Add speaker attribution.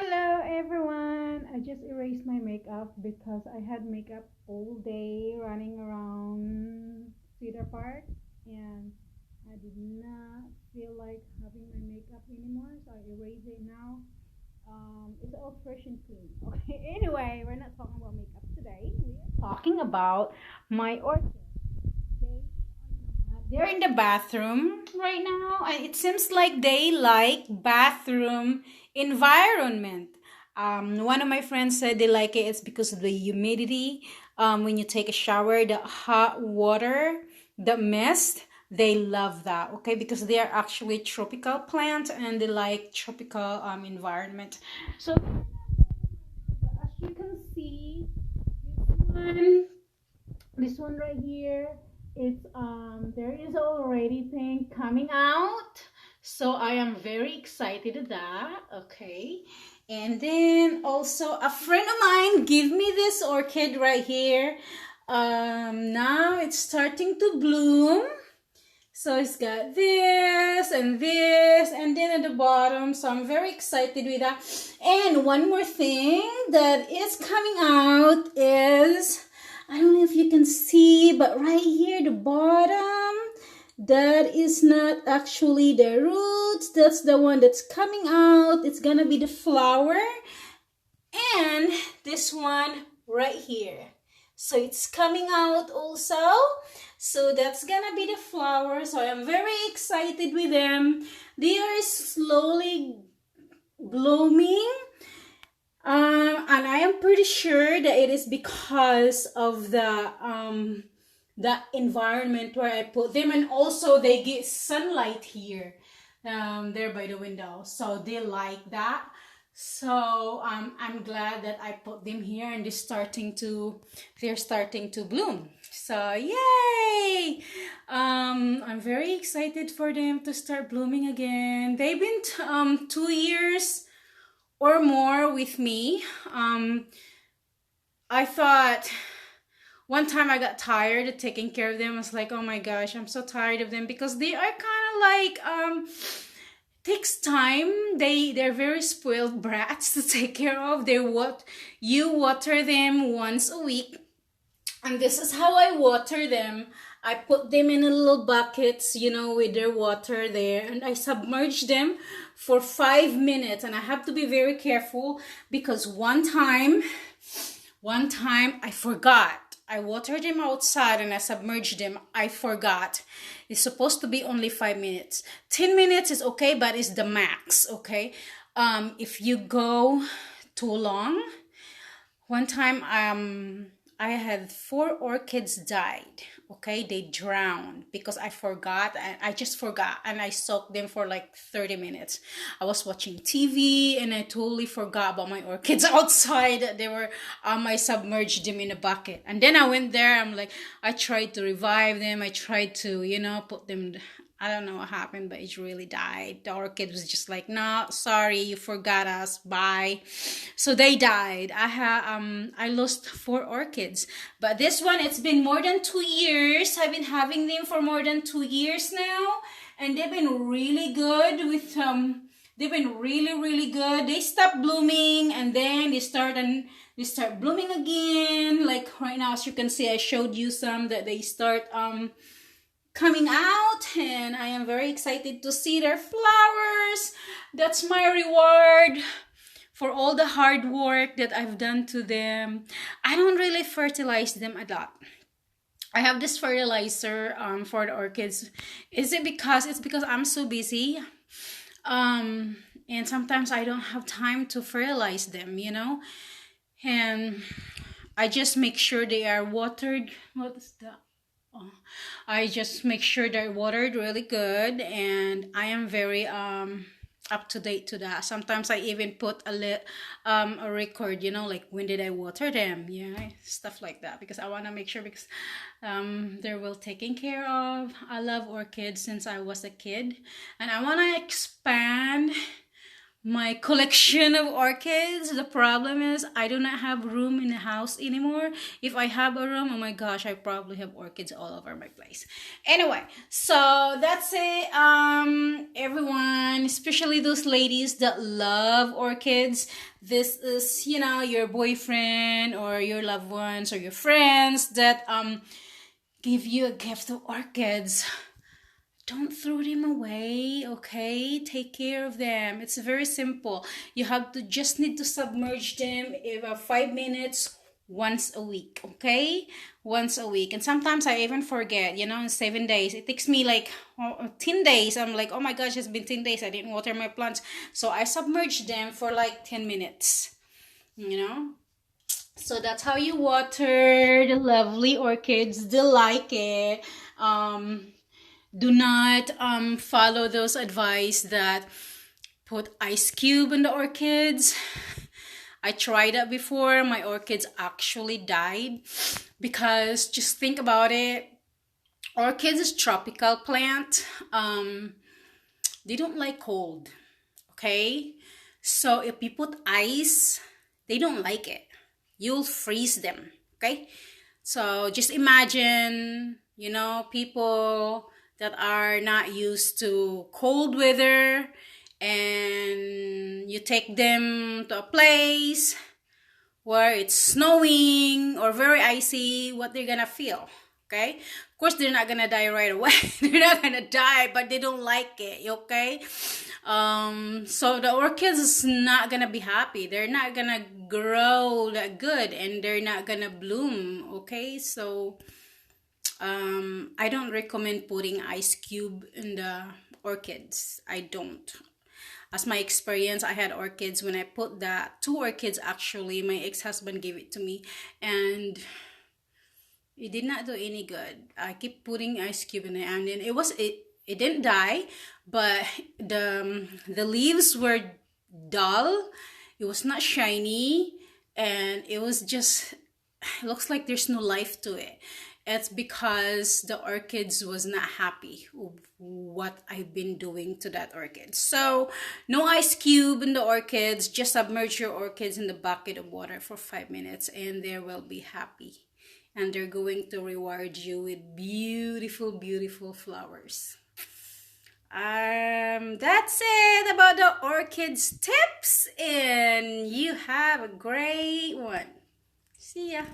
Speaker 1: Hello everyone! I just erased my makeup because I had makeup all day running around Cedar Park and I did not feel like having my makeup anymore, so I erased it now. It's all fresh and clean. Okay, anyway, we're not talking about makeup today. We are talking about my orchids. They're in the bathroom right now, and it seems like they like bathroom environment. One of my friends said they like it. It's because of the humidity. When you take a shower, the hot water, the mist, they love that. Okay, because they are actually tropical plants and they like tropical environment. So as you can see, this one this one right here, it's there is already thing coming out, so I am very excited at that. Okay, and then also a friend of mine gave me this orchid right here. Now it's starting to bloom, so it's got this and then at the bottom, so I'm very excited with that. And one more thing that is coming out is, I don't know if you can see, but right here, the bottom, that is not actually the roots. That's the one that's coming out. It's gonna be the flower. And this one right here. So it's coming out also. So that's gonna be the flower. So I'm very excited with them. They are slowly blooming. And I am pretty sure that it is because of the environment where I put them, and also they get sunlight here, there by the window, so they like that. So I'm glad that I put them here, and they're starting to bloom. So yay! I'm very excited for them to start blooming again. They've been 2 years or more with me. I thought one time I got tired of taking care of them. I was like, oh my gosh, I'm so tired of them because they are kind of like takes time. They're very spoiled brats to take care of. You water them once a week, and this is how I water them. I put them in a little buckets, with their water there, and I submerge them for 5 minutes. And I have to be very careful because one time I forgot. I watered them outside and I submerged them. I forgot. It's supposed to be only 5 minutes. 10 minutes is okay, but it's the max, okay? If you go too long, one time I had 4 orchids died. Okay, they drowned because I forgot, and I just forgot, and I soaked them for like 30 minutes. I was watching TV and I totally forgot about my orchids outside. They were I submerged them in a bucket, and then I went there. I tried to revive them. I tried to put them. I don't know what happened, but it really died. The orchid was just like, no, sorry, you forgot us. Bye. So they died. I lost 4 orchids. But this one, it's been more than 2 years. I've been having them for more than 2 years now. And they've been really good with they've been really, really good. They stop blooming and then they start blooming again. Like right now, as you can see, I showed you some that they start coming out, and I am very excited to see their flowers. That's my reward for all the hard work that I've done to them. I don't really fertilize them a lot. I have this fertilizer for the orchids. It's because I'm so busy. And sometimes I don't have time to fertilize them. And I just make sure they are watered. What is that? I just make sure they're watered really good, and I am very up to date to that. Sometimes I even put a record, like when did I water them, stuff like that, because I want to make sure, because they're well taken care of. I love orchids since I was a kid, and I want to expand my collection of orchids. The problem is I do not have room in the house anymore. If I have a room, oh my gosh, I probably have orchids all over my place. Anyway, so that's it. Everyone, especially those ladies that love orchids, this is, you know, your boyfriend or your loved ones or your friends that give you a gift of orchids. Don't throw them away, okay? Take care of them. It's very simple. You have to just need to submerge them every 5 minutes once a week, okay? Once a week. And sometimes I even forget, you know, in 7 days. It takes me like 10 days. I'm like, oh my gosh, it's been 10 days. I didn't water my plants. So I submerge them for like 10 minutes, you know? So that's how you water the lovely orchids. They like it. Do not follow those advice that put ice cube in the orchids. I tried that before. My orchids actually died because just think about it. Orchids is tropical plant. They don't like cold. Okay? So if you put ice, they don't like it. You'll freeze them. Okay? So just imagine, you know, people that are not used to cold weather and you take them to a place where it's snowing or very icy, what they're gonna feel, okay? Of course, they're not gonna die right away. They're not gonna die, but they don't like it, okay? So the orchids is not gonna be happy. They're not gonna grow that good and they're not gonna bloom, okay? So I don't recommend putting ice cube in the orchids. I don't. As my experience, I had orchids when I put that, 2 orchids actually, my ex-husband gave it to me and it did not do any good. I keep putting ice cube in it and then it didn't die, but the leaves were dull. It was not shiny and it was just, it looks like there's no life to it. It's because the orchids was not happy with what I've been doing to that orchid. So no ice cube in the orchids. Just submerge your orchids in the bucket of water for 5 minutes and they will be happy. And they're going to reward you with beautiful, beautiful flowers. That's it about the orchids tips. And you have a great one. See ya.